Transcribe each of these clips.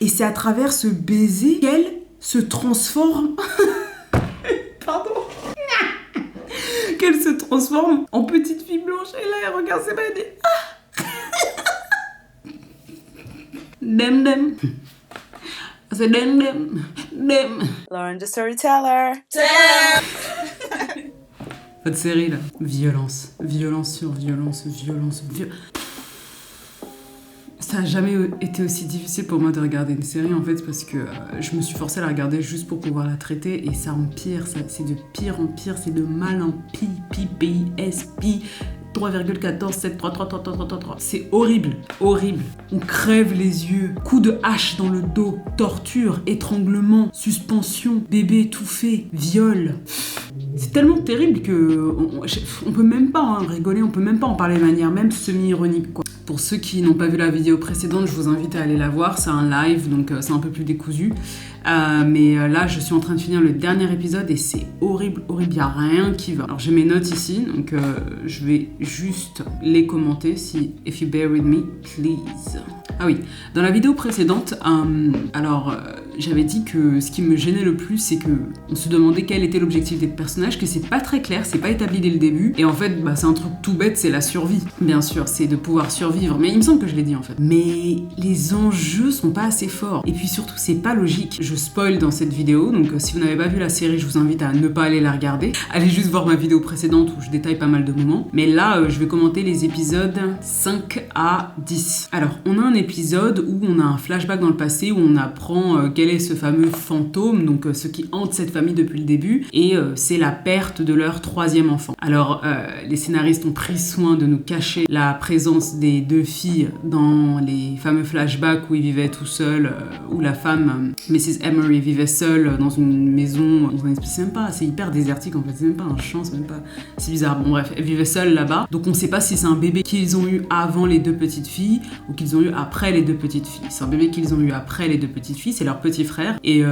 Et c'est à travers ce baiser qu'elle se transforme... Pardon. Qu'elle se transforme en petite fille blanche. Et là, elle regarde ses mains et dit... Dem dem. C'est dem dem. Dem. Lauren the Storyteller. Votre série là, violence sur violence. Ça a jamais été aussi difficile pour moi de regarder une série en fait parce que je me suis forcée à la regarder juste pour pouvoir la traiter et ça empire, c'est de pire en pire, c'est de mal en pis, 3,14733333. C'est horrible. On crève les yeux, coups de hache dans le dos, torture, étranglement, suspension, bébé étouffé, viol. C'est tellement terrible que on peut même pas rigoler, on peut même pas en parler de manière même semi-ironique quoi. Pour ceux qui n'ont pas vu la vidéo précédente, je vous invite à aller la voir, c'est un live donc c'est un peu plus décousu. Mais là je suis en train de finir le dernier épisode et c'est horrible, il n'y a rien qui va. Alors j'ai mes notes ici, donc je vais juste les commenter if you bear with me, please. Ah oui, dans la vidéo précédente, j'avais dit que ce qui me gênait le plus, c'est que on se demandait quel était l'objectif des personnages, que c'est pas très clair, c'est pas établi dès le début, et en fait, c'est un truc tout bête, c'est la survie. Bien sûr, c'est de pouvoir survivre, mais il me semble que je l'ai dit en fait. Mais les enjeux sont pas assez forts, et puis surtout, c'est pas logique. Je spoil dans cette vidéo, donc si vous n'avez pas vu la série, je vous invite à ne pas aller la regarder. Allez juste voir ma vidéo précédente où je détaille pas mal de moments. Mais là, je vais commenter les épisodes 5 à 10. Alors, on a un épisode où on a un flashback dans le passé, où on apprend quel est ce fameux fantôme, donc ce qui hante cette famille depuis le début, et c'est la perte de leur 3e enfant. Alors, les scénaristes ont pris soin de nous cacher la présence des 2 filles dans les fameux flashbacks où ils vivaient tout seuls, où la femme, Mrs. Emery, vivait seule dans une maison, dans un espèce, c'est même pas, c'est hyper désertique en fait, c'est même pas un champ, c'est même pas, c'est bizarre, bon bref, elle vivait seule là-bas, donc on sait pas si c'est un bébé qu'ils ont eu avant les 2 petites filles, ou qu'ils ont eu après les 2 petites filles. C'est un bébé qu'ils ont eu après les 2 petites filles, c'est leur petit frère, et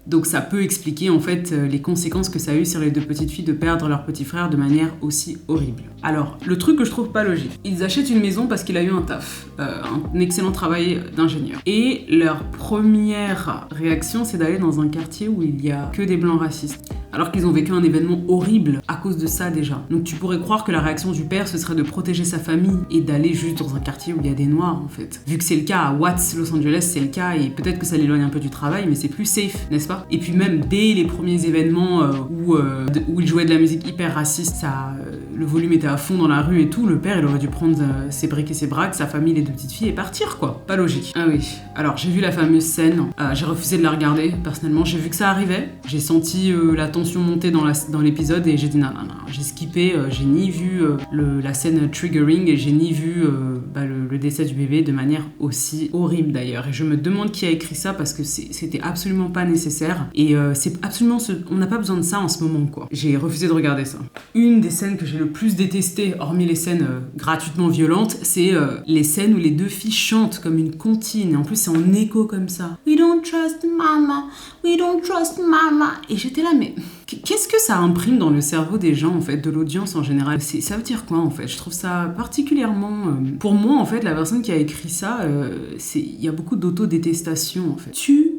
donc ça peut expliquer en fait les conséquences que ça a eu sur les 2 petites filles de perdre leur petit frère de manière aussi horrible. Alors, le truc que je trouve pas logique, ils achètent une maison parce qu'il a eu un taf, un excellent travail d'ingénieur, et leur première réaction c'est d'aller dans un quartier où il y a que des blancs racistes, alors qu'ils ont vécu un événement horrible à cause de ça déjà. Donc tu pourrais croire que la réaction du père ce serait de protéger sa famille et d'aller juste dans un quartier où il y a des noirs en fait. Vu que c'est le cas à Watts, Los Angeles, c'est le cas et peut-être que ça l'éloigne un peu du travail, mais c'est plus safe, n'est-ce pas? Et puis même dès les premiers événements où il jouait de la musique hyper raciste, le volume était à fond dans la rue et tout, le père il aurait dû prendre ses briques et ses braques, sa famille, les 2 petites filles et partir quoi. Pas logique. Ah oui. Alors j'ai vu la fameuse scène, j'ai refusé de la regarder personnellement, j'ai vu que ça arrivait, j'ai senti la tension monter dans l'épisode et j'ai dit non, j'ai skippé, j'ai ni vu la scène triggering et j'ai ni vu le décès du bébé de manière aussi horrible d'ailleurs. Et je me demande qui a écrit ça parce que c'était absolument pas nécessaire et c'est absolument on n'a pas besoin de ça en ce moment quoi. J'ai refusé de regarder ça. Une des scènes que j'ai le plus détestées, hormis les scènes gratuitement violentes, c'est les scènes où les 2 filles chantent comme une comptine et en plus c'est en écho comme ça. We don't trust mama, we don't trust mama. Et j'étais là mais qu'est-ce que ça imprime dans le cerveau des gens en fait, de l'audience en général? Ça veut dire quoi en fait? Je trouve ça particulièrement... Pour moi en fait, la personne qui a écrit ça, il y a beaucoup d'autodétestation en fait. Tu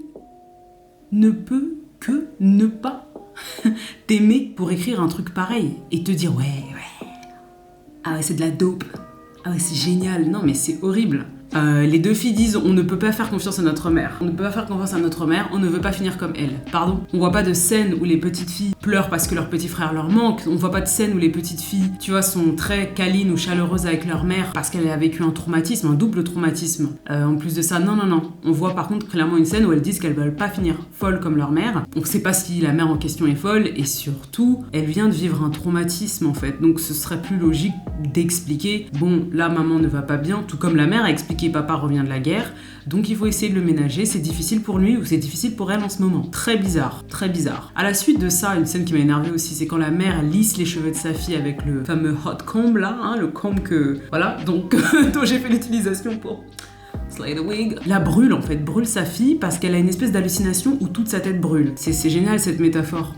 ne peux que ne pas t'aimer pour écrire un truc pareil et te dire ouais, ah ouais c'est de la dope, ah ouais c'est génial, non mais c'est horrible. Les 2 filles disent on ne peut pas faire confiance à notre mère. On ne peut pas faire confiance à notre mère, on ne veut pas finir comme elle. Pardon. On voit pas de scène où les petites filles pleurent parce que leur petit frère leur manque. On voit pas de scène où les petites filles, tu vois, sont très câlines ou chaleureuses avec leur mère parce qu'elle a vécu un traumatisme, un double traumatisme. En plus de ça, non. On voit par contre clairement une scène où elles disent qu'elles veulent pas finir folles comme leur mère. On sait pas si la mère en question est folle et surtout, elle vient de vivre un traumatisme en fait. Donc ce serait plus logique d'expliquer, bon, là maman ne va pas bien, tout comme la mère a expliqué papa revient de la guerre, donc il faut essayer de le ménager, c'est difficile pour lui ou c'est difficile pour elle en ce moment. Très bizarre. À la suite de ça, une scène qui m'a énervée aussi, c'est quand la mère lisse les cheveux de sa fille avec le fameux hot comb là, le comb que, voilà, donc dont j'ai fait l'utilisation pour slay the wig. La brûle en fait, brûle sa fille parce qu'elle a une espèce d'hallucination où toute sa tête brûle. C'est génial cette métaphore.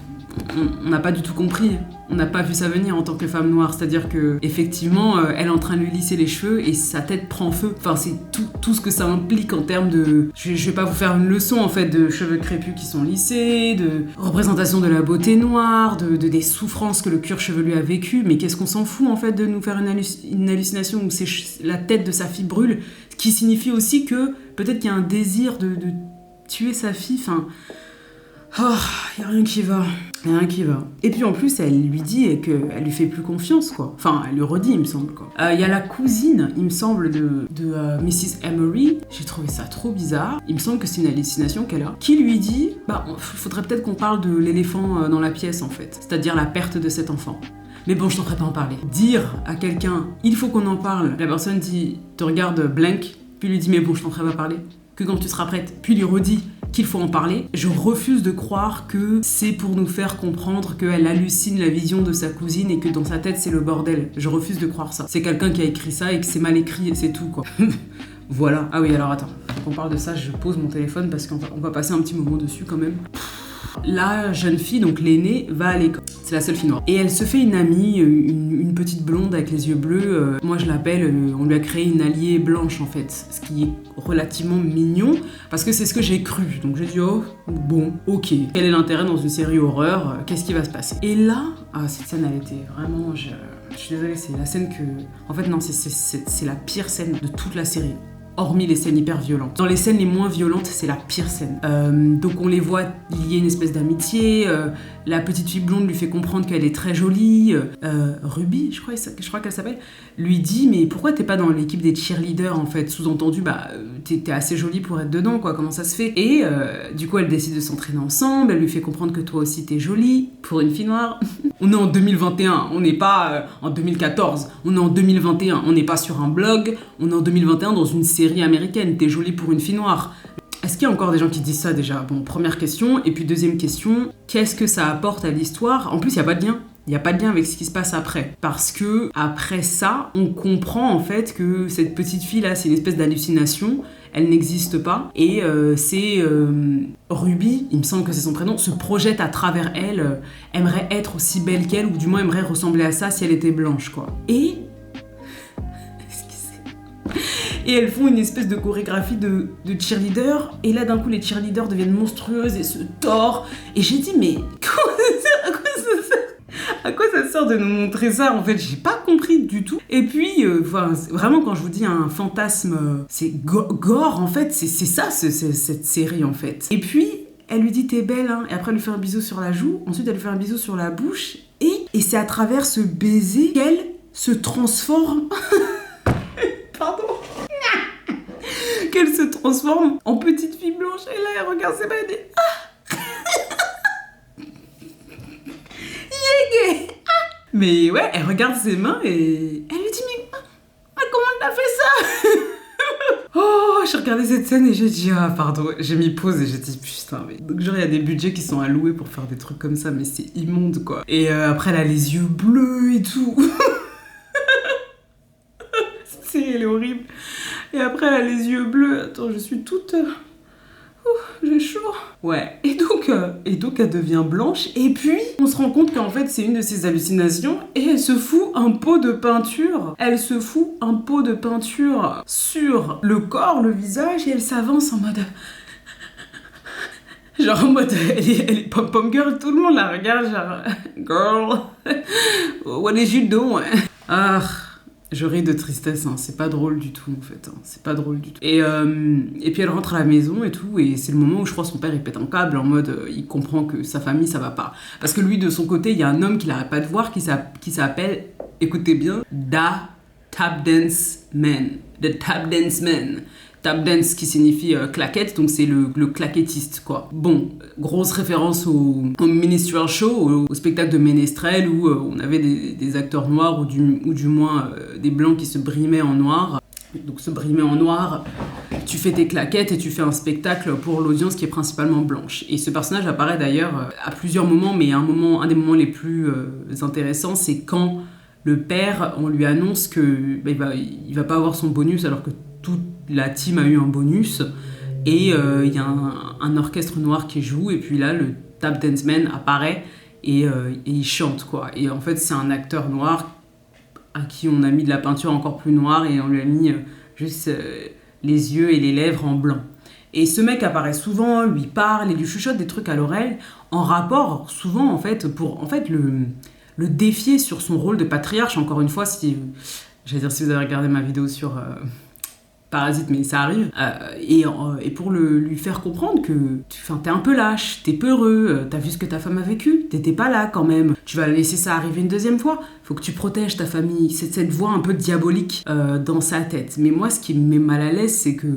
on n'a pas du tout compris. On n'a pas vu ça venir en tant que femme noire. C'est-à-dire que effectivement, elle est en train de lui lisser les cheveux et sa tête prend feu. Enfin, c'est tout ce que ça implique en termes de... Je vais pas vous faire une leçon en fait de cheveux crépus qui sont lissés, de représentation de la beauté noire, des souffrances que le cuir chevelu a vécues. Mais qu'est-ce qu'on s'en fout en fait de nous faire une hallucination où la tête de sa fille brûle, ce qui signifie aussi que peut-être qu'il y a un désir de tuer sa fille. Enfin... Oh, y a rien qui va. Et puis en plus, elle lui dit qu'elle lui fait plus confiance, quoi. Enfin, elle lui redit, il me semble, quoi. Y a la cousine, il me semble, de Mrs. Emery. J'ai trouvé ça trop bizarre. Il me semble que c'est une hallucination qu'elle a. Qui lui dit, faudrait peut-être qu'on parle de l'éléphant dans la pièce, en fait. C'est-à-dire la perte de cet enfant. Mais bon, je t'en ferai pas en parler. Dire à quelqu'un, il faut qu'on en parle. La personne te regarde blank, puis lui dit, mais bon, je t'en ferai pas parler. Que quand tu seras prête, puis lui redit qu'il faut en parler. Je refuse de croire que c'est pour nous faire comprendre qu'elle hallucine la vision de sa cousine et que dans sa tête c'est le bordel. Je refuse de croire ça. C'est quelqu'un qui a écrit ça et que c'est mal écrit et c'est tout, quoi. Voilà. Ah oui, alors attends. Quand on parle de ça, je pose mon téléphone parce qu'on va passer un petit moment dessus quand même. La jeune fille, donc l'aînée, va à l'école. C'est la seule fille noire. Et elle se fait une amie, une petite blonde avec les yeux bleus. Moi, je l'appelle, on lui a créé une alliée blanche, en fait. Ce qui est relativement mignon, parce que c'est ce que j'ai cru. Donc j'ai dit, oh, bon, ok. Quel est l'intérêt dans une série horreur? Qu'est-ce qui va se passer? Et là, cette scène, elle était vraiment... Je suis désolée, c'est la scène que... En fait, non, c'est la pire scène de toute la série. Hormis les scènes hyper violentes. Dans les scènes les moins violentes, c'est la pire scène. Donc on les voit lier une espèce d'amitié. La petite fille blonde lui fait comprendre qu'elle est très jolie. Ruby, je crois qu'elle s'appelle, lui dit, mais pourquoi t'es pas dans l'équipe des cheerleaders en fait? Sous-entendu, t'es assez jolie pour être dedans, quoi. Comment ça se fait? Et du coup, elle décide de s'entraîner ensemble. Elle lui fait comprendre que toi aussi t'es jolie pour une fille noire. On est en 2021, on n'est pas en 2014. On est en 2021, on n'est pas sur un blog. On est en 2021 dans une série américaine, t'es jolie pour une fille noire. Est-ce qu'il y a encore des gens qui disent ça déjà? Bon, première question. Et puis deuxième question, qu'est-ce que ça apporte à l'histoire? En plus, il n'y a pas de lien. Il n'y a pas de lien avec ce qui se passe après. Parce que après ça, on comprend en fait que cette petite fille-là, c'est une espèce d'hallucination. Elle n'existe pas. Et c'est Ruby, il me semble que c'est son prénom, se projette à travers elle, aimerait être aussi belle qu'elle, ou du moins aimerait ressembler à ça si elle était blanche, quoi. Et elles font une espèce de chorégraphie de cheerleader. Et là, d'un coup, les cheerleaders deviennent monstrueuses et se tordent. Et j'ai dit, mais à quoi ça sert de nous montrer ça? En fait, j'ai pas compris du tout. Et puis, vraiment, quand je vous dis un fantasme, c'est gore, en fait. C'est ça, cette série, en fait. Et puis, elle lui dit, t'es belle, hein. Et après, elle lui fait un bisou sur la joue. Ensuite, elle lui fait un bisou sur la bouche. Et c'est à travers ce baiser qu'elle se transforme... Pardon. Qu'elle se transforme en petite fille blanche. Et là, elle regarde ses mains et dit yeah. Mais ouais, elle regarde ses mains et elle lui dit mais comment t'as fait ça? Oh, j'ai regardé cette scène et j'ai dit pardon, j'ai mis pause et j'ai dit putain mais... Donc genre il y a des budgets qui sont alloués pour faire des trucs comme ça mais c'est immonde quoi. Et après elle a les yeux bleus et tout. Elle est horrible. Et après, elle a les yeux bleus. Attends, je suis toute... j'ai chaud. Ouais. Et donc, elle devient blanche. Et puis, on se rend compte qu'en fait, c'est une de ses hallucinations. Et elle se fout un pot de peinture. Elle se fout un pot de peinture sur le corps, le visage. Et elle s'avance en mode... Genre en mode, elle est pom-pom girl. Tout le monde la regarde, genre... Girl, what is you doing? Je ris de tristesse, hein. C'est pas drôle du tout en fait, hein. C'est pas drôle du tout. Et puis elle rentre à la maison et tout, et c'est le moment où je crois son père il pète un câble en mode il comprend que sa famille ça va pas. Parce que lui de son côté, il y a un homme qu'il arrête pas de voir qui s'appelle, écoutez bien, The Tap Dance Man. The Tap Dance Man. Tap dance qui signifie claquette, donc c'est le claquettiste quoi. Bon, grosse référence au minstrel show, au spectacle de ménestrel où on avait des acteurs noirs ou du moins des blancs qui se brimaient en noir. Donc se brimer en noir, tu fais tes claquettes et tu fais un spectacle pour l'audience qui est principalement blanche. Et ce personnage apparaît d'ailleurs à plusieurs moments, mais un des moments les plus intéressants, c'est quand le père, on lui annonce que il va pas avoir son bonus alors que toute la team a eu un bonus et il y a un orchestre noir qui joue et puis là le Tap Dance Man apparaît et il chante, quoi. Et en fait, c'est un acteur noir à qui on a mis de la peinture encore plus noire et on lui a mis juste les yeux et les lèvres en blanc. Et ce mec apparaît souvent, lui parle et lui chuchote des trucs à l'oreille en rapport souvent en fait pour le défier sur son rôle de patriarche. Encore une fois, si vous avez regardé ma vidéo sur Parasite, mais ça arrive, et pour lui faire comprendre que t'es un peu lâche, t'es peureux, t'as vu ce que ta femme a vécu, t'étais pas là quand même, tu vas laisser ça arriver une deuxième fois, faut que tu protèges ta famille. C'est cette voix un peu diabolique dans sa tête. Mais moi, ce qui me met mal à l'aise, c'est que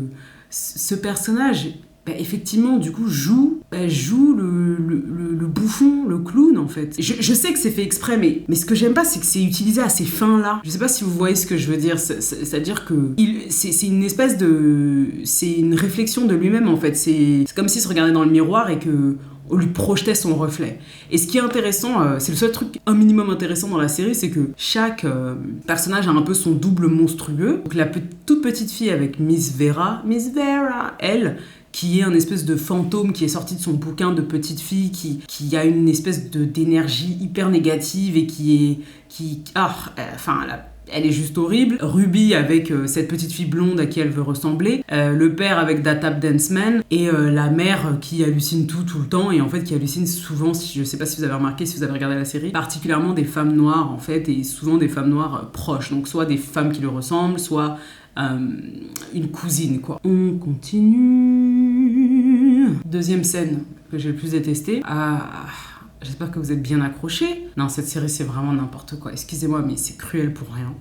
ce personnage, effectivement, du coup, joue le bouffon, le clown, en fait. Je sais que c'est fait exprès, mais ce que j'aime pas, c'est que c'est utilisé à ces fins-là. Je sais pas si vous voyez ce que je veux dire. C'est-à-dire que c'est une espèce de... C'est une réflexion de lui-même, en fait. C'est comme s'il se regardait dans le miroir et que on lui projetait son reflet. Et ce qui est intéressant, c'est le seul truc un minimum intéressant dans la série, c'est que chaque personnage a un peu son double monstrueux. Donc la toute petite fille avec Miss Vera, elle, qui est un espèce de fantôme qui est sorti de son bouquin de petite fille, qui a une espèce d'énergie hyper négative et elle est juste horrible. Ruby avec cette petite fille blonde à qui elle veut ressembler. Le père avec Da Tap Dance Man. Et la mère qui hallucine tout le temps. Et en fait qui hallucine souvent, je sais pas si vous avez remarqué, si vous avez regardé la série, particulièrement des femmes noires en fait. Et souvent des femmes noires proches. Donc soit des femmes qui lui ressemblent, soit une cousine, quoi. On continue. Deuxième scène que j'ai le plus détestée. J'espère que vous êtes bien accrochés. Non, cette série, c'est vraiment n'importe quoi. Excusez-moi, mais c'est cruel pour rien.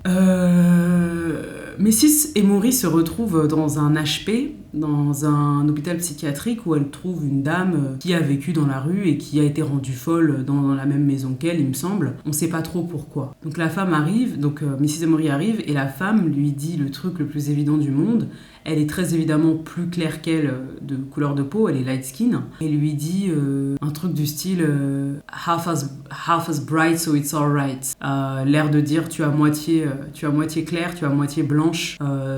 Mrs. Emory se retrouve dans un HP, dans un hôpital psychiatrique où elle trouve une dame qui a vécu dans la rue et qui a été rendue folle dans la même maison qu'elle, il me semble. On sait pas trop pourquoi. Donc la femme arrive, Mrs. Emory arrive et la femme lui dit le truc le plus évident du monde. Elle est très évidemment plus claire qu'elle de couleur de peau, elle est light skin. Et lui dit un truc du style half as bright so it's alright. L'air de dire tu as moitié claire, tu as moitié blanche,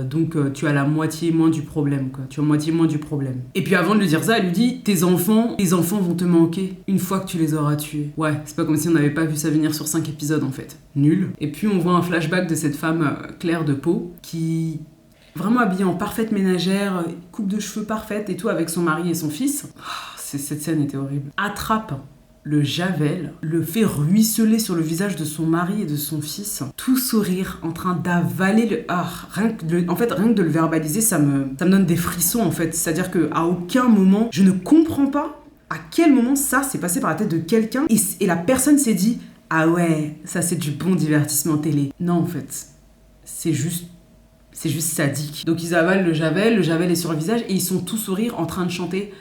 donc tu as la moitié moins du problème, quoi. Tu as moitié moins du problème. Et puis avant de lui dire ça, elle lui dit tes enfants vont te manquer une fois que tu les auras tués. Ouais, c'est pas comme si on n'avait pas vu ça venir sur 5 épisodes en fait. Nul. Et puis on voit un flashback de cette femme claire de peau qui... vraiment habillée en parfaite ménagère, coupe de cheveux parfaite et tout avec son mari et son fils. Cette scène était horrible. Attrape le javel, le fait ruisseler sur le visage de son mari et de son fils, tout sourire, en train d'avaler le... rien que de le verbaliser, ça me donne des frissons en fait. C'est-à-dire qu'à aucun moment, je ne comprends pas à quel moment ça s'est passé par la tête de quelqu'un et la personne s'est dit « Ah ouais, ça c'est du bon divertissement télé ». Non en fait, c'est juste sadique. Donc ils avalent le javel est sur le visage et ils sont tous sourire en train de chanter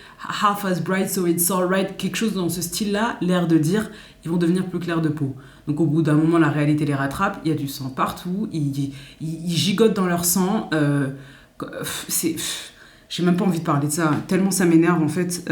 Half as bright so it's alright, quelque chose dans ce style-là, l'air de dire ils vont devenir plus clairs de peau. Donc au bout d'un moment, la réalité les rattrape, il y a du sang partout, ils gigotent dans leur sang, j'ai même pas envie de parler de ça, tellement ça m'énerve en fait,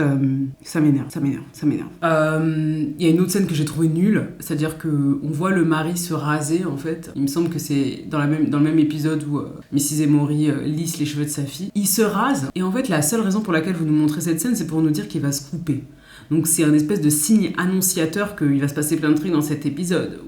ça m'énerve. Il y a une autre scène que j'ai trouvée nulle, c'est-à-dire qu'on voit le mari se raser en fait, il me semble que c'est dans le même épisode où Mrs. Emory lisse les cheveux de sa fille, il se rase, et en fait la seule raison pour laquelle vous nous montrez cette scène, c'est pour nous dire qu'il va se couper. Donc c'est un espèce de signe annonciateur qu'il va se passer plein de trucs dans cet épisode.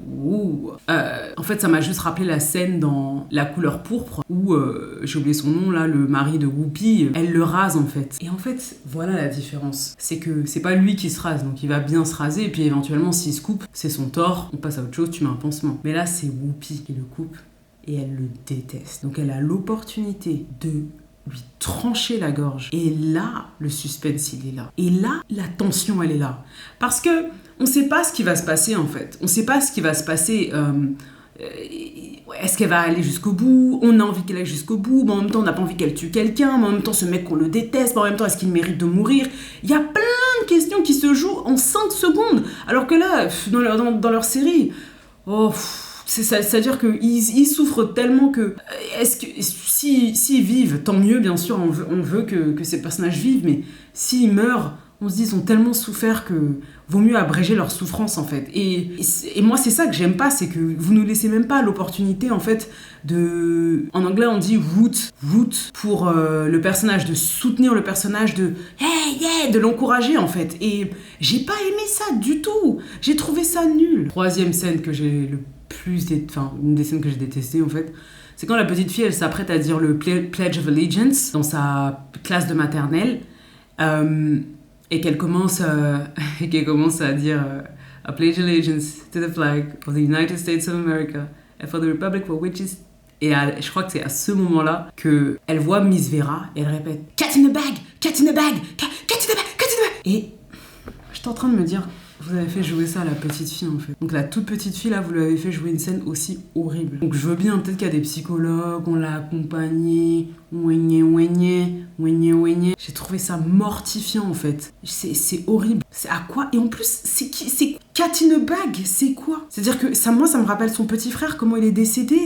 En fait, ça m'a juste rappelé la scène dans La couleur pourpre où, j'ai oublié son nom là, le mari de Whoopi, elle le rase en fait. Et en fait, voilà la différence. C'est que c'est pas lui qui se rase, donc il va bien se raser, et puis éventuellement s'il se coupe, c'est son tort, on passe à autre chose, tu mets un pansement. Mais là, c'est Whoopi qui le coupe et elle le déteste. Donc elle a l'opportunité de lui trancher la gorge. Et là, le suspense, il est là. Et là, la tension, elle est là. Parce que on sait pas ce qui va se passer, en fait. On sait pas ce qui va se passer. Est-ce qu'elle va aller jusqu'au bout? On a envie qu'elle aille jusqu'au bout, mais en même temps, on n'a pas envie qu'elle tue quelqu'un. Mais en même temps, ce mec, on le déteste. Mais en même temps, est-ce qu'il mérite de mourir? Il y a plein de questions qui se jouent en 5 secondes. Alors que là, dans leur série... c'est-à-dire qu'ils souffrent tellement que... Est-ce que s'ils vivent, tant mieux, bien sûr, on veut que ces personnages vivent, mais s'ils meurent, on se dit, ils ont tellement souffert que vaut mieux abréger leur souffrance, en fait. Et moi, c'est ça que j'aime pas, c'est que vous nous laissez même pas l'opportunité, en fait, de... En anglais, on dit root pour le personnage, de soutenir le personnage, de hey, yeah, de l'encourager, en fait. Et j'ai pas aimé ça du tout. J'ai trouvé ça nul. Troisième scène que j'ai le plus... Enfin, une des scènes que j'ai détestées, en fait, c'est quand la petite fille, elle s'apprête à dire le Pledge of Allegiance dans sa classe de maternelle. Et qu'elle commence à dire I pledge allegiance to the flag of the United States of America and for the republic for which is... Et je crois que c'est à ce moment-là qu'elle voit Miss Vera et elle répète Cat in the bag, cat in the bag, cat in the bag, cat in the bag. Et j'étais en train de me dire, vous avez fait jouer ça à la petite fille, en fait. Donc la toute petite fille, là, vous lui avez fait jouer une scène aussi horrible. Donc je veux bien, peut-être qu'il y a des psychologues, on l'a accompagnée, j'ai trouvé ça mortifiant, en fait. C'est horrible. C'est à quoi? Et en plus, c'est cat in a bag, c'est quoi? C'est-à-dire que moi, ça me rappelle son petit frère, comment il est décédé.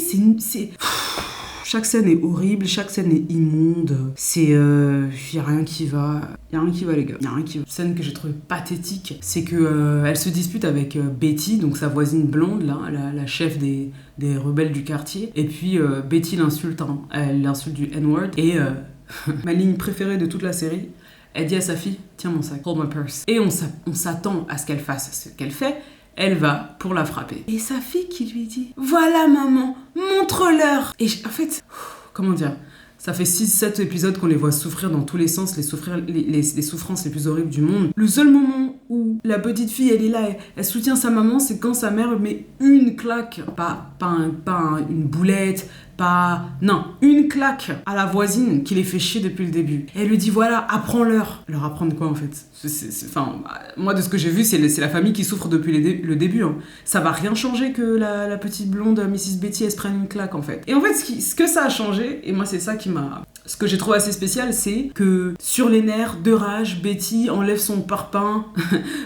Chaque scène est horrible, chaque scène est immonde. Y a rien qui va. Y a rien qui va, les gars. Y a rien qui va. Scène que j'ai trouvée pathétique, c'est que elle se dispute avec Betty, donc sa voisine blonde, là, la chef des rebelles du quartier. Et puis Betty l'insulte, elle l'insulte du N-word. Et ma ligne préférée de toute la série, elle dit à sa fille, tiens mon sac, hold my purse. Et on s'attend à ce qu'elle fasse ce qu'elle fait. Elle va pour la frapper. Et sa fille qui lui dit « Voilà maman, montre-leur !» Et en fait, comment dire, ça fait 6-7 épisodes qu'on les voit souffrir dans tous les sens, les souffrances les plus horribles du monde. Le seul moment où la petite fille, elle est là, elle soutient sa maman, c'est quand sa mère met une claque, pas une boulette, non, une claque à la voisine qui les fait chier depuis le début. Et elle lui dit voilà, apprends-leur. Leur apprendre quoi en fait? Enfin, moi de ce que j'ai vu, c'est la famille qui souffre depuis le début. Hein. Ça va rien changer que la petite blonde Mrs. Betty elle se prenne une claque en fait. Et en fait, ce que ça a changé, et moi c'est ça qui m'a... Ce que j'ai trouvé assez spécial, c'est que sur les nerfs de rage, Betty enlève son parpaing,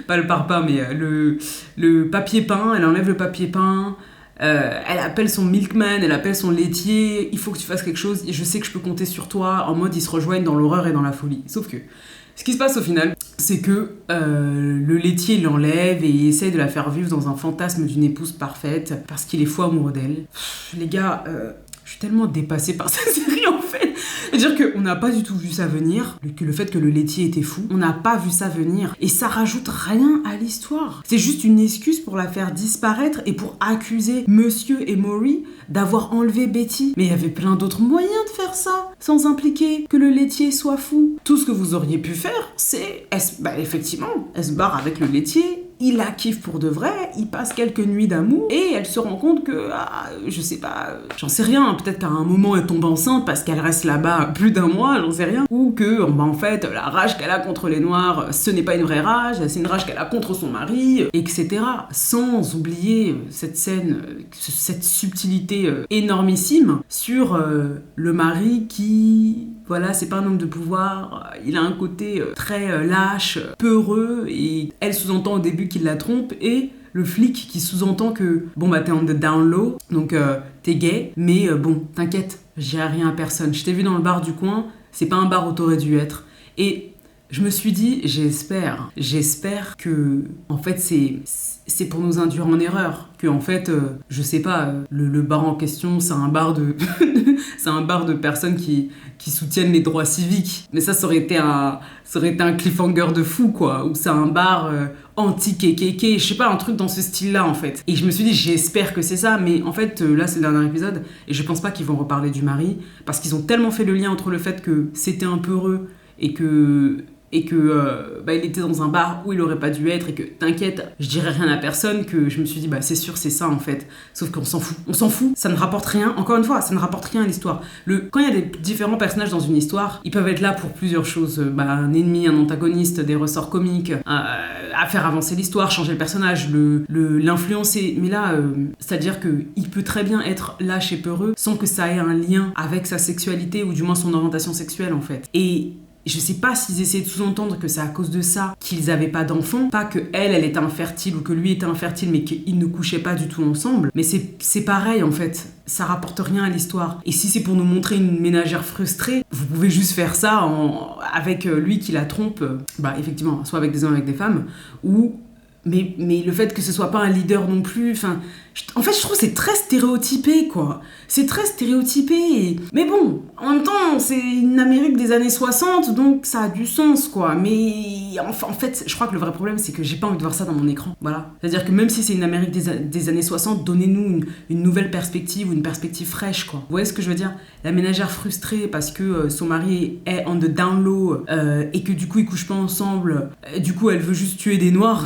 pas le parpaing mais le papier peint, elle enlève le papier peint. Elle appelle son milkman, elle appelle son laitier, il faut que tu fasses quelque chose, et je sais que je peux compter sur toi, en mode ils se rejoignent dans l'horreur et dans la folie. Sauf que, ce qui se passe au final, c'est que le laitier l'enlève et il essaie de la faire vivre dans un fantasme d'une épouse parfaite, parce qu'il est fou amoureux d'elle. Les gars, je suis tellement dépassée par cette série en fait. C'est-à-dire qu'on n'a pas du tout vu ça venir, le fait que le laitier était fou, on n'a pas vu ça venir. Et ça rajoute rien à l'histoire. C'est juste une excuse pour la faire disparaître et pour accuser Monsieur et Maury d'avoir enlevé Betty. Mais il y avait plein d'autres moyens de faire ça, sans impliquer que le laitier soit fou. Tout ce que vous auriez pu faire, c'est... effectivement, elle se barre avec le laitier, il la kiffe pour de vrai, il passe quelques nuits d'amour, et elle se rend compte que, je sais pas, j'en sais rien, peut-être qu'à un moment elle tombe enceinte parce qu'elle reste là-bas plus d'1 mois, j'en sais rien, ou que, en fait, la rage qu'elle a contre les Noirs, ce n'est pas une vraie rage, c'est une rage qu'elle a contre son mari, etc. Sans oublier cette scène, cette subtilité énormissime sur le mari qui... Voilà, c'est pas un homme de pouvoir, il a un côté très lâche, peureux, et elle sous-entend au début qu'il la trompe, et le flic qui sous-entend que, bon bah t'es on the down low, donc t'es gay, mais bon, t'inquiète, j'ai rien à personne. Je t'ai vu dans le bar du coin, c'est pas un bar où t'aurais dû être. Et je me suis dit, j'espère que, en fait, c'est pour nous induire en erreur, que en fait, je sais pas, le bar en question, c'est un bar de, c'est un bar de personnes qui soutiennent les droits civiques. Mais ça aurait été un cliffhanger de fou, quoi, ou c'est un bar anti-KKK, je sais pas, un truc dans ce style-là, en fait. Et je me suis dit, j'espère que c'est ça, mais en fait, là, c'est le dernier épisode, et je pense pas qu'ils vont reparler du mari, parce qu'ils ont tellement fait le lien entre le fait que c'était un peu heureux, et que il était dans un bar où il aurait pas dû être, et que t'inquiète, je dirais rien à personne, que je me suis dit c'est sûr, c'est ça en fait. Sauf qu'on s'en fout, ça ne rapporte rien, encore une fois, ça ne rapporte rien à l'histoire. Quand il y a des différents personnages dans une histoire, ils peuvent être là pour plusieurs choses, un ennemi, un antagoniste, des ressorts comiques, à faire avancer l'histoire, changer le personnage, l'influencer, mais là, c'est-à-dire qu'il peut très bien être lâche et peureux sans que ça ait un lien avec sa sexualité, ou du moins son orientation sexuelle en fait. Et je sais pas s'ils essaient de sous-entendre que c'est à cause de ça qu'ils avaient pas d'enfants, pas que elle était infertile ou que lui était infertile, mais qu'ils ne couchaient pas du tout ensemble. Mais c'est pareil en fait, ça rapporte rien à l'histoire. Et si c'est pour nous montrer une ménagère frustrée, vous pouvez juste faire ça avec lui qui la trompe, effectivement, soit avec des hommes, avec des femmes, ou mais le fait que ce soit pas un leader non plus, en fait je trouve que c'est très stéréotypé quoi. C'est très stéréotypé. Mais bon, en même temps c'est une Amérique des années 60 donc ça a du sens quoi. Mais en fait je crois que le vrai problème c'est que j'ai pas envie de voir ça dans mon écran. Voilà. C'est-à-dire que même si c'est une Amérique des années 60, donnez-nous une nouvelle perspective ou une perspective fraîche quoi. Vous voyez ce que je veux dire? La ménagère frustrée parce que son mari est on the down low et que du coup ils couchent pas ensemble, du coup elle veut juste tuer des noirs.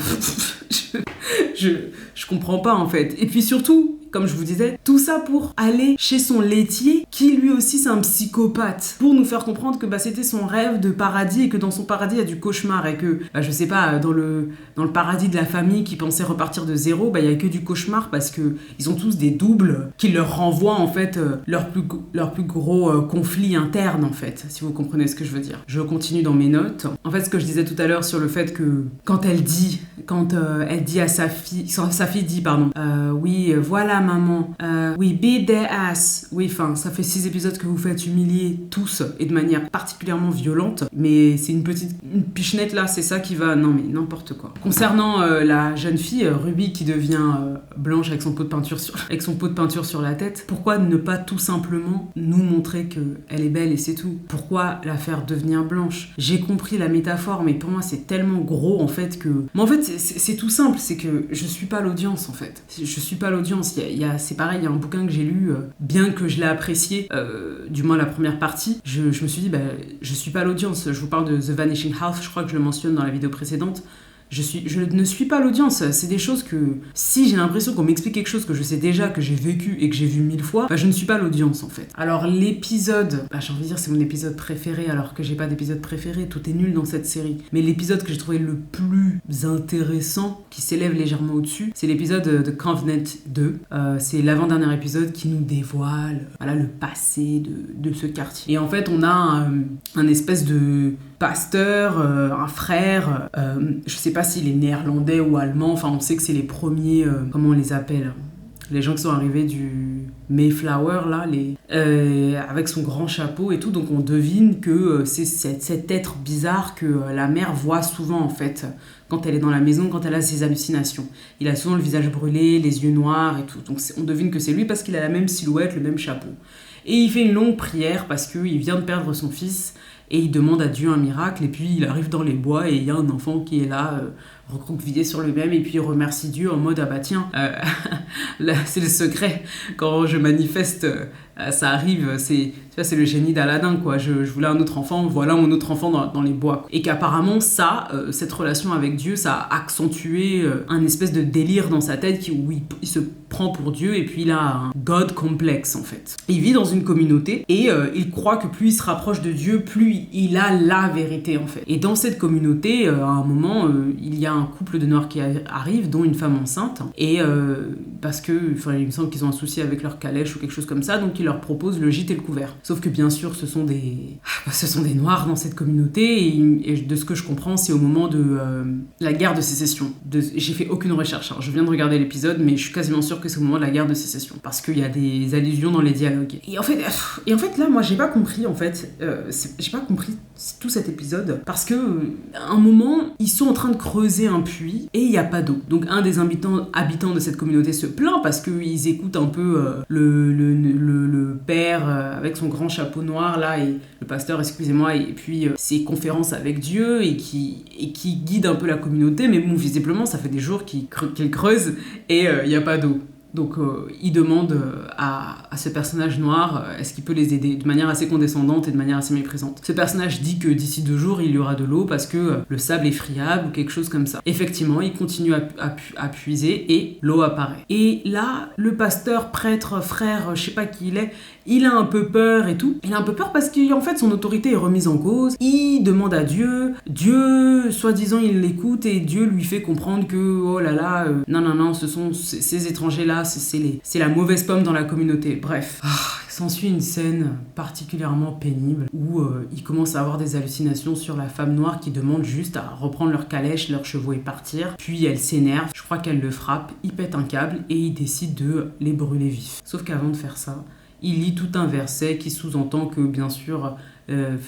Je comprends pas en fait. Et puis surtout, comme je vous disais, tout ça pour aller chez son laitier, qui lui aussi c'est un psychopathe, pour nous faire comprendre que c'était son rêve de paradis et que dans son paradis il y a du cauchemar et que, je sais pas, dans le paradis de la famille qui pensait repartir de zéro, il y a que du cauchemar parce que ils ont tous des doubles qui leur renvoient en fait leur plus gros conflit interne en fait, si vous comprenez ce que je veux dire. Je continue dans mes notes. En fait, ce que je disais tout à l'heure sur le fait que quand elle dit à sa fille dit oui, voilà maman, oui, beat their ass. Oui, ça fait 6 épisodes que vous faites humilier tous et de manière particulièrement violente, mais c'est une pichenette là, c'est ça qui va, non mais n'importe quoi. Concernant la jeune fille, Ruby qui devient blanche avec son pot de peinture sur la tête, pourquoi ne pas tout simplement nous montrer qu'elle est belle et c'est tout? Pourquoi la faire devenir blanche? J'ai compris la métaphore, mais pour moi c'est tellement gros en fait que... Mais en fait c'est tout simple, c'est que je suis pas l'audience en fait. Je suis pas l'audience. C'est pareil, il y a un bouquin que j'ai lu, bien que je l'ai apprécié, du moins la première partie, je me suis dit, je suis pas l'audience. Je vous parle de The Vanishing Half, je crois que je le mentionne dans la vidéo précédente. Je ne suis pas l'audience. C'est des choses que, si j'ai l'impression qu'on m'explique quelque chose que je sais déjà, que j'ai vécu et que j'ai vu 1000 fois, je ne suis pas l'audience en fait. Alors l'épisode, j'ai envie de dire c'est mon épisode préféré alors que j'ai pas d'épisode préféré, tout est nul dans cette série. Mais l'épisode que j'ai trouvé le plus intéressant, qui s'élève légèrement au-dessus, c'est l'épisode de Covenant 2. C'est l'avant-dernier épisode qui nous dévoile le passé de ce quartier. Et en fait on a un espèce de pasteur, un frère, je sais pas s'il est néerlandais ou allemand, on sait que c'est les premiers, comment on les appelle, les gens qui sont arrivés du Mayflower là, avec son grand chapeau et tout, donc on devine que c'est cet être bizarre que la mère voit souvent en fait, quand elle est dans la maison, quand elle a ses hallucinations. Il a souvent le visage brûlé, les yeux noirs et tout, donc on devine que c'est lui parce qu'il a la même silhouette, le même chapeau. Et il fait une longue prière parce qu'il vient de perdre son fils, et il demande à Dieu un miracle, et puis il arrive dans les bois et il y a un enfant qui est là, recroquevillé sur lui-même, et puis il remercie Dieu en mode tiens, là, c'est le secret, quand je manifeste, ça arrive, c'est le génie d'Aladin quoi, je voulais un autre enfant, voilà mon autre enfant dans les bois. Et qu'apparemment cette relation avec Dieu, ça a accentué un espèce de délire dans sa tête où il se prend pour Dieu et puis il a un God complexe en fait. Il vit dans une communauté et il croit que plus il se rapproche de Dieu, plus il a la vérité en fait. Et dans cette communauté, à un moment, il y a un couple de noirs qui arrive, dont une femme enceinte, et parce que, il me semble qu'ils ont un souci avec leur calèche ou quelque chose comme ça, donc il leur propose le gîte et le couvert. Sauf que bien sûr, ce sont des noirs dans cette communauté, et de ce que je comprends, c'est au moment de la guerre de sécession. J'ai fait aucune recherche, je viens de regarder l'épisode, mais je suis quasiment sûre que c'est au moment de la guerre de sécession, parce qu'il y a des allusions dans les dialogues. Et en fait là, moi, j'ai pas compris, tout cet épisode, parce que à un moment, ils sont en train de creuser un puits, et il n'y a pas d'eau. Donc un des habitants de cette communauté se plaint, parce qu'ils écoutent un peu le père avec son grand chapeau noir, là, et le pasteur, excusez-moi, et puis ses conférences avec Dieu, et qui guide un peu la communauté, mais bon, visiblement, ça fait des jours qu'ils creusent, et il n'y a pas d'eau. Donc il demande à ce personnage noir est-ce qu'il peut les aider de manière assez condescendante et de manière assez méprisante. Ce personnage dit que d'ici 2 jours il y aura de l'eau parce que le sable est friable ou quelque chose comme ça. Effectivement, il continue à puiser et l'eau apparaît. Et là, le pasteur, prêtre, frère, je sais pas qui il a un peu peur et tout. Il a un peu peur parce qu'en fait son autorité est remise en cause. Il demande à Dieu, soi-disant il l'écoute et Dieu lui fait comprendre que oh là là, non, ce sont ces étrangers là voilà, c'est la mauvaise pomme dans la communauté. Bref. S'ensuit une scène particulièrement pénible où ils commencent à avoir des hallucinations sur la femme noire qui demande juste à reprendre leur calèche, leurs chevaux et partir. Puis elle s'énerve, je crois qu'elle le frappe, il pète un câble et il décide de les brûler vifs. Sauf qu'avant de faire ça, il lit tout un verset qui sous-entend que bien sûr,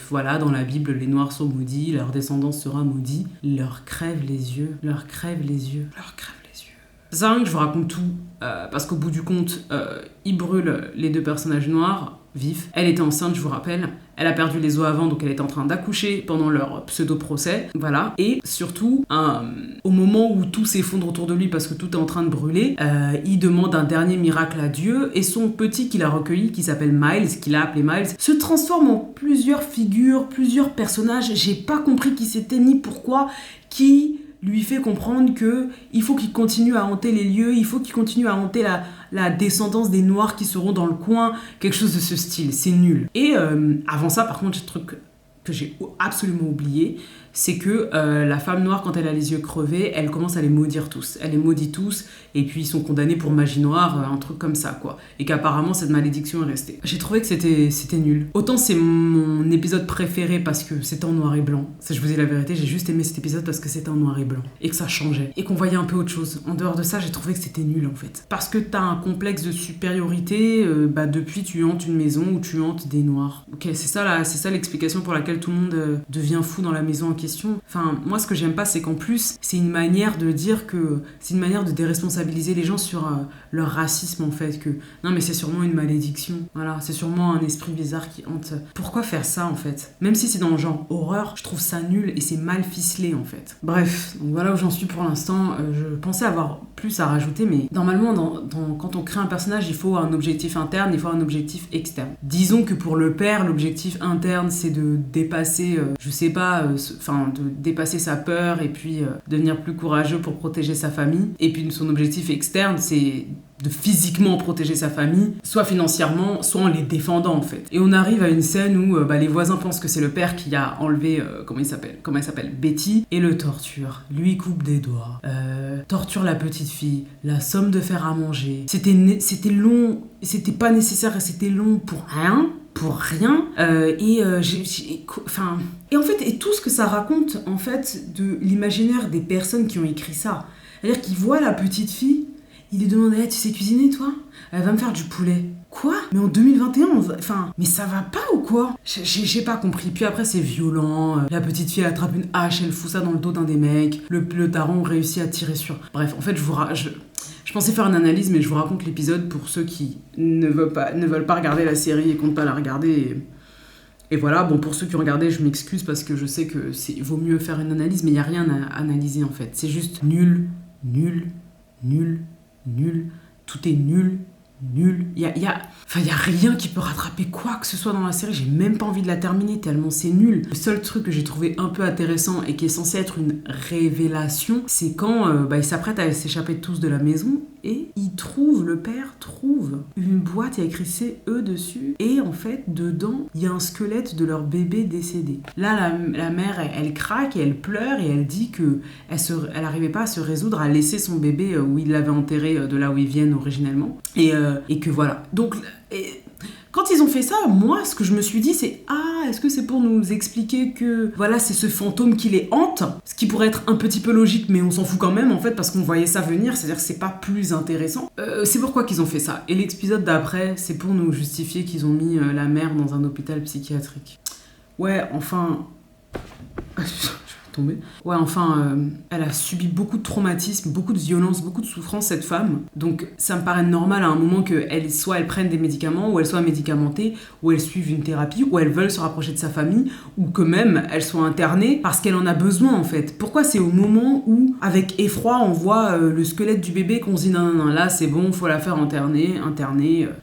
voilà, dans la Bible, les noirs sont maudits, leur descendance sera maudite, leur crève les yeux, leur crève les yeux, leur crève les yeux. C'est vrai que je vous raconte tout, parce qu'au bout du compte, il brûle les deux personnages noirs, vifs. Elle était enceinte, je vous rappelle. Elle a perdu les os avant, donc elle était en train d'accoucher pendant leur pseudo-procès. Voilà. Et surtout, au moment où tout s'effondre autour de lui parce que tout est en train de brûler, il demande un dernier miracle à Dieu et son petit qu'il a recueilli, qui s'appelle Miles, qu'il a appelé Miles, se transforme en plusieurs figures, plusieurs personnages. J'ai pas compris qui c'était ni pourquoi, qui lui fait comprendre que il faut qu'il continue à hanter les lieux, il faut qu'il continue à hanter la descendance des Noirs qui seront dans le coin, quelque chose de ce style, c'est nul. Et avant ça, par contre, le truc que j'ai absolument oublié, c'est que la femme noire, quand elle a les yeux crevés, elle commence à les maudire tous. Elle les maudit tous, et puis ils sont condamnés pour magie noire, un truc comme ça, quoi. Et qu'apparemment, cette malédiction est restée. J'ai trouvé que c'était nul. Autant c'est mon épisode préféré parce que c'était en noir et blanc. Ça, je vous dis la vérité, j'ai juste aimé cet épisode parce que c'était en noir et blanc. Et que ça changeait. Et qu'on voyait un peu autre chose. En dehors de ça, j'ai trouvé que c'était nul, en fait. Parce que t'as un complexe de supériorité, depuis tu hantes une maison où tu hantes des noirs. Ok, c'est ça l'explication pour laquelle tout le monde devient fou dans la maison en question. Enfin, moi, ce que j'aime pas, c'est qu'en plus, c'est une manière de dire que... C'est une manière de déresponsabiliser les gens sur leur racisme, en fait. Que non, mais c'est sûrement une malédiction. Voilà, c'est sûrement un esprit bizarre qui hante. Pourquoi faire ça, en fait? Même si c'est dans le genre horreur, je trouve ça nul et c'est mal ficelé, en fait. Bref, donc voilà où j'en suis pour l'instant. Je pensais avoir plus à rajouter, mais normalement, quand on crée un personnage, il faut un objectif interne, il faut un objectif externe. Disons que pour le père, l'objectif interne, c'est de dépasser, je sais pas, de dépasser sa peur et puis devenir plus courageux pour protéger sa famille. Et puis son objectif externe, c'est de physiquement protéger sa famille, soit financièrement, soit en les défendant, en fait. Et on arrive à une scène où les voisins pensent que c'est le père qui a enlevé, comment elle s'appelle, Betty, et le torture. Lui coupe des doigts, torture la petite fille, la somme de fer à manger. C'était long, c'était pas nécessaire et c'était long pour rien. Et en fait, et tout ce que ça raconte, en fait, de l'imaginaire des personnes qui ont écrit ça. C'est-à-dire qu'ils voient la petite fille, ils lui demandent « Tu sais cuisiner, toi ?» Elle va me faire du poulet. Quoi? Mais en 2021, mais ça va pas ou quoi? J'ai pas compris. Puis après, c'est violent. La petite fille, elle attrape une hache, elle fout ça dans le dos d'un des mecs. Le daron réussit à tirer sur... Bref, en fait, je pensais faire une analyse, mais je vous raconte l'épisode pour ceux qui ne veulent pas regarder la série et comptent pas la regarder. Et voilà, bon, pour ceux qui ont regardé, je m'excuse parce que je sais que vaut mieux faire une analyse, mais il n'y a rien à analyser en fait. C'est juste nul. Tout est nul. Il y a rien qui peut rattraper quoi que ce soit dans la série. J'ai même pas envie de la terminer tellement c'est nul. Le seul truc que j'ai trouvé un peu intéressant et qui est censé être une révélation, c'est quand ils s'apprêtent à s'échapper tous de la maison et le père trouve une boîte, il y a écrit CE dessus et en fait dedans il y a un squelette de leur bébé décédé. Là la mère elle craque et elle pleure et elle dit que elle arrivait pas à se résoudre à laisser son bébé où il l'avait enterré de là où ils viennent originellement et que voilà. Donc quand ils ont fait ça, moi, ce que je me suis dit, c'est est-ce que c'est pour nous expliquer que, voilà, c'est ce fantôme qui les hante? Ce qui pourrait être un petit peu logique, mais on s'en fout quand même, en fait, parce qu'on voyait ça venir, c'est-à-dire que c'est pas plus intéressant. C'est pourquoi qu'ils ont fait ça. Et l'épisode d'après, c'est pour nous justifier qu'ils ont mis la mère dans un hôpital psychiatrique. Ouais, enfin... Ouais, enfin, elle a subi beaucoup de traumatismes, beaucoup de violence, beaucoup de souffrance, cette femme. Donc, ça me paraît normal à un moment qu'elle prenne des médicaments, ou elle soit médicamentée, ou elle suive une thérapie, ou elle veuille se rapprocher de sa famille, ou que même elle soit internée parce qu'elle en a besoin, en fait. Pourquoi c'est au moment où, avec effroi, on voit le squelette du bébé qu'on se dit non, là, c'est bon, faut la faire interner,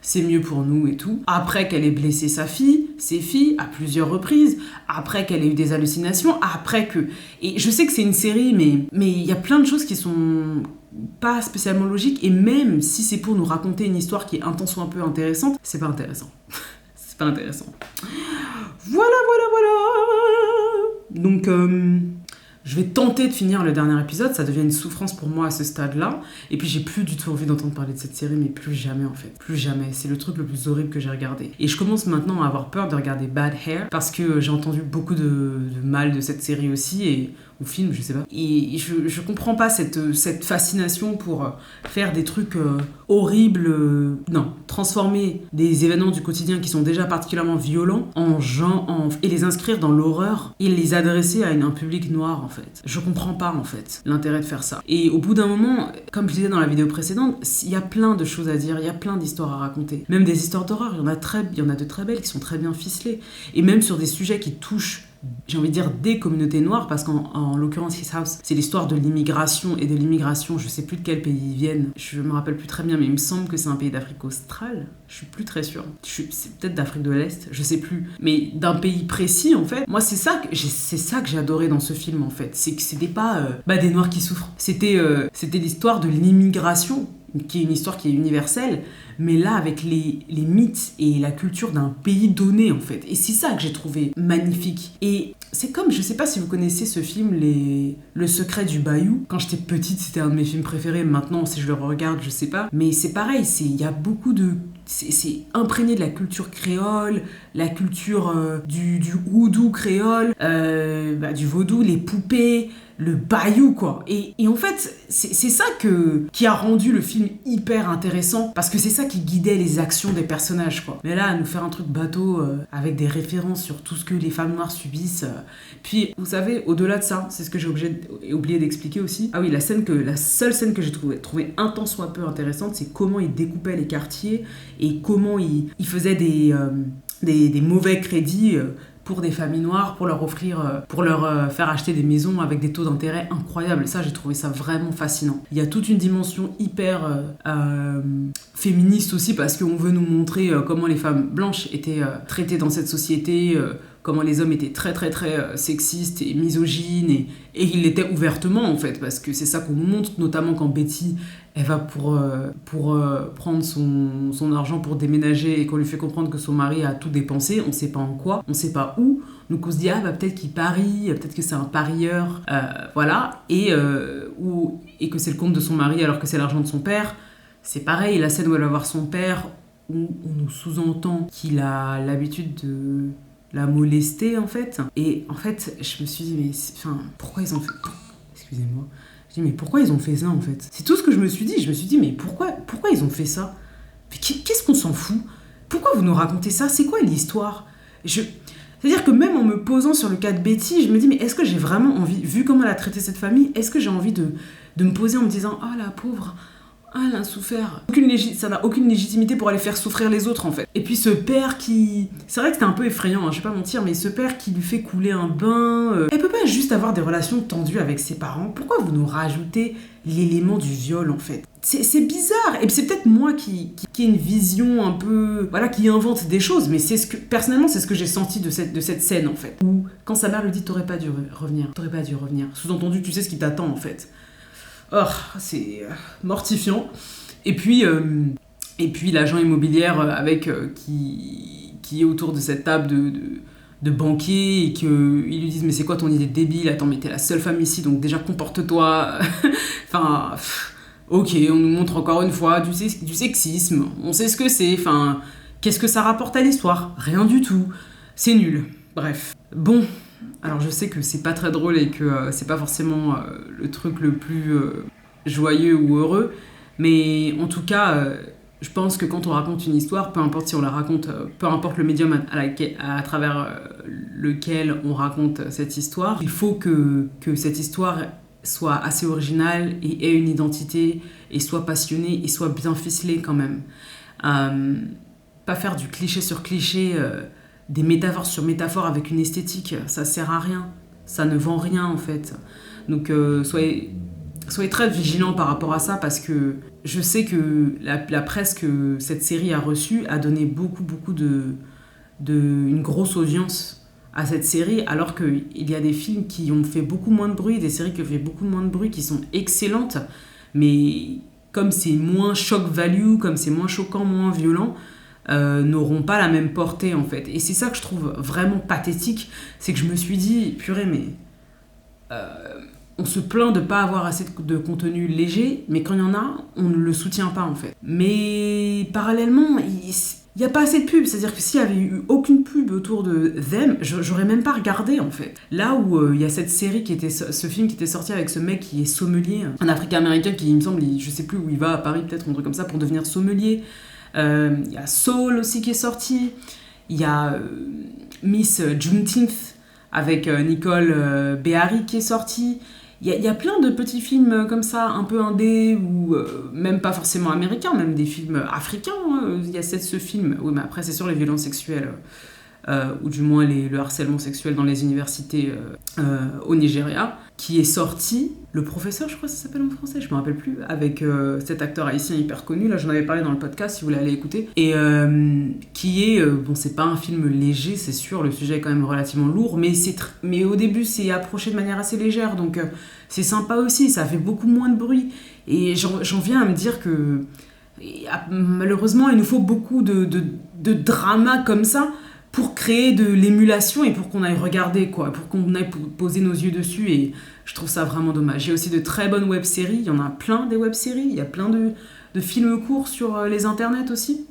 c'est mieux pour nous et tout. Après qu'elle ait blessé ses filles, à plusieurs reprises, après qu'elle ait eu des hallucinations, après que... Et je sais que c'est une série, mais il y a plein de choses qui sont pas spécialement logiques, et même si c'est pour nous raconter une histoire qui est un temps soit un peu intéressante, c'est pas intéressant. C'est pas intéressant. Voilà. Donc, je vais tenter de finir le dernier épisode, ça devient une souffrance pour moi à ce stade-là. Et puis j'ai plus du tout envie d'entendre parler de cette série, mais plus jamais en fait. Plus jamais. C'est le truc le plus horrible que j'ai regardé. Et je commence maintenant à avoir peur de regarder Bad Hair, parce que j'ai entendu beaucoup de mal de cette série aussi, ou film, je sais pas. Et je comprends pas cette fascination pour faire des trucs horribles, transformer des événements du quotidien qui sont déjà particulièrement violents et les inscrire dans l'horreur et les adresser à un public noir en fait. Je comprends pas en fait l'intérêt de faire ça. Et au bout d'un moment, comme je disais dans la vidéo précédente, il y a plein de choses à dire, il y a plein d'histoires à raconter. Même des histoires d'horreur, il y en a de très belles qui sont très bien ficelées. Et même sur des sujets qui touchent, j'ai envie de dire, des communautés noires, parce qu'en l'occurrence His House, c'est l'histoire de l'immigration et de l'immigration, je sais plus de quel pays ils viennent, je me rappelle plus très bien, mais il me semble que c'est un pays d'Afrique australe, je suis plus très sûre, c'est peut-être d'Afrique de l'Est, je sais plus, mais d'un pays précis en fait. Moi c'est ça que j'ai adoré dans ce film en fait, c'est que c'était pas des noirs qui souffrent, c'était l'histoire de l'immigration, qui est une histoire qui est universelle, mais là avec les mythes et la culture d'un pays donné en fait. Et c'est ça que j'ai trouvé magnifique. Et c'est comme, je sais pas si vous connaissez ce film, Le Secret du Bayou. Quand j'étais petite, c'était un de mes films préférés. Maintenant, si je le regarde, je sais pas. Mais c'est pareil, il y a beaucoup de... C'est imprégné de la culture créole, la culture du houdou créole, du vaudou, les poupées, le bayou quoi. Et en fait, c'est ça qui a rendu le film hyper intéressant, parce que c'est ça qui guidait les actions des personnages quoi. Mais là, à nous faire un truc bateau avec des références sur tout ce que les femmes noires subissent. Puis, vous savez, au-delà de ça, c'est ce que j'ai oublié d'expliquer aussi. Ah oui, la seule scène que j'ai trouvé un tant soit peu intéressante, c'est comment ils découpaient les quartiers et comment ils faisaient des mauvais crédits pour des familles noires, pour leur offrir, pour leur faire acheter des maisons avec des taux d'intérêt incroyables. Ça, j'ai trouvé ça vraiment fascinant. Il y a toute une dimension hyper féministe aussi, parce qu'on veut nous montrer comment les femmes blanches étaient traitées dans cette société, comment les hommes étaient très très très sexistes et misogynes, et ils l'étaient ouvertement en fait, parce que c'est ça qu'on nous montre, notamment quand Betty elle va pour prendre son argent pour déménager, et qu'on lui fait comprendre que son mari a tout dépensé, on sait pas en quoi, on sait pas où, donc on se dit peut-être qu'il parie, peut-être que c'est un parieur, voilà, et que c'est le compte de son mari alors que c'est l'argent de son père. C'est pareil, la scène où elle va voir son père, où on nous sous-entend qu'il a l'habitude de la molester en fait. Et en fait, je me suis dit, pourquoi ils ont fait... Excusez-moi. Je me dis, mais pourquoi ils ont fait ça en fait? C'est tout ce que je me suis dit. Je me suis dit, mais pourquoi ils ont fait ça? Mais qu'est-ce qu'on s'en fout? Pourquoi vous nous racontez ça? C'est quoi l'histoire? C'est-à-dire que même en me posant sur le cas de Betty, je me dis, mais est-ce que j'ai vraiment envie, vu comment elle a traité cette famille, est-ce que j'ai envie de me poser en me disant, ah la pauvre, ah, elle a souffert. Ça n'a aucune légitimité pour aller faire souffrir les autres, en fait. Et puis ce père qui... C'est vrai que c'était un peu effrayant, je vais pas mentir, mais ce père qui lui fait couler un bain... Elle peut pas juste avoir des relations tendues avec ses parents. Pourquoi vous nous rajoutez l'élément du viol, en fait? C'est bizarre. Et c'est peut-être moi qui ai une vision un peu... Voilà, qui invente des choses, mais personnellement, c'est ce que j'ai senti de cette scène, en fait. Où, quand sa mère lui dit « T'aurais pas dû revenir. Sous-entendu, tu sais ce qui t'attend, en fait. Oh, c'est mortifiant. Et puis l'agent immobilière qui est autour de cette table de banquier, et qu'ils lui disent, mais c'est quoi ton idée de débile? Attends, mais t'es la seule femme ici, donc déjà comporte-toi. Enfin, ok, on nous montre encore une fois du sexisme, on sait ce que c'est, enfin, qu'est-ce que ça rapporte à l'histoire? Rien du tout. C'est nul. Bref. Bon. Alors je sais que c'est pas très drôle et que c'est pas forcément le truc le plus joyeux ou heureux, mais en tout cas, je pense que quand on raconte une histoire, peu importe si on la raconte, peu importe le médium à travers lequel on raconte cette histoire, il faut que cette histoire soit assez originale et ait une identité, et soit passionnée et soit bien ficelée quand même. Pas faire du cliché sur cliché, des métaphores sur métaphores avec une esthétique, ça sert à rien, ça ne vend rien en fait. Donc soyez très vigilants par rapport à ça, parce que je sais que la presse que cette série a reçue a donné beaucoup une grosse audience à cette série, alors qu'il y a des films qui ont fait beaucoup moins de bruit, des séries qui ont fait beaucoup moins de bruit, qui sont excellentes, mais comme c'est moins shock value, comme c'est moins choquant, moins violent, n'auront pas la même portée en fait. Et c'est ça que je trouve vraiment pathétique, c'est que je me suis dit, purée, mais on se plaint de ne pas avoir assez de contenu léger, mais quand il y en a, on ne le soutient pas en fait. Mais parallèlement, il n'y a pas assez de pub, c'est-à-dire que s'il n'y avait eu aucune pub autour de Them, j'aurais même pas regardé en fait. Là où il y a cette série ce film qui était sorti avec ce mec qui est sommelier, un Africain-Américain qui, il me semble, je sais plus où il va, à Paris peut-être, un truc comme ça, pour devenir sommelier. Il y a Soul aussi qui est sorti, il y a Miss Juneteenth avec Nicole Beharie qui est sortie. Il y a plein de petits films comme ça, un peu indés, ou même pas forcément américains, même des films africains. Il y a ce film, oui, mais après c'est sur les violences sexuelles, ou du moins le harcèlement sexuel dans les universités au Nigeria, qui est sorti, Le Professeur, je crois que ça s'appelle en français, je me rappelle plus, avec cet acteur haïtien hyper connu, là j'en avais parlé dans le podcast si vous voulez aller écouter, et qui est, bon c'est pas un film léger, c'est sûr, le sujet est quand même relativement lourd, mais au début c'est approché de manière assez légère, donc c'est sympa aussi, ça fait beaucoup moins de bruit, et j'en viens à me dire que malheureusement il nous faut beaucoup de drama comme ça, pour créer de l'émulation et pour qu'on aille regarder, quoi, pour qu'on aille poser nos yeux dessus, et je trouve ça vraiment dommage. Il y a aussi de très bonnes web-séries, il y en a plein des web-séries, il y a plein de films courts sur les internets aussi.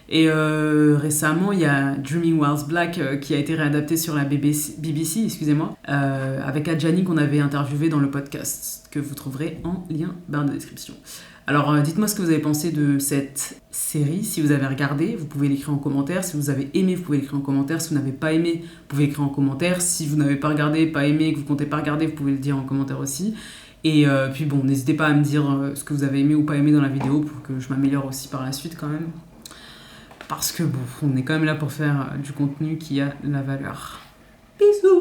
Et récemment, il y a Dreaming Whilst Black qui a été réadapté sur la BBC, excusez-moi, avec Adjani qu'on avait interviewé dans le podcast, que vous trouverez en lien barre de description. Alors dites-moi ce que vous avez pensé de cette série, si vous avez regardé, vous pouvez l'écrire en commentaire, si vous avez aimé, vous pouvez l'écrire en commentaire, si vous n'avez pas aimé, vous pouvez l'écrire en commentaire, si vous n'avez pas regardé, pas aimé, que vous comptez pas regarder, vous pouvez le dire en commentaire aussi. Et puis bon, n'hésitez pas à me dire ce que vous avez aimé ou pas aimé dans la vidéo pour que je m'améliore aussi par la suite quand même. Parce que bon, on est quand même là pour faire du contenu qui a la valeur. Bisous!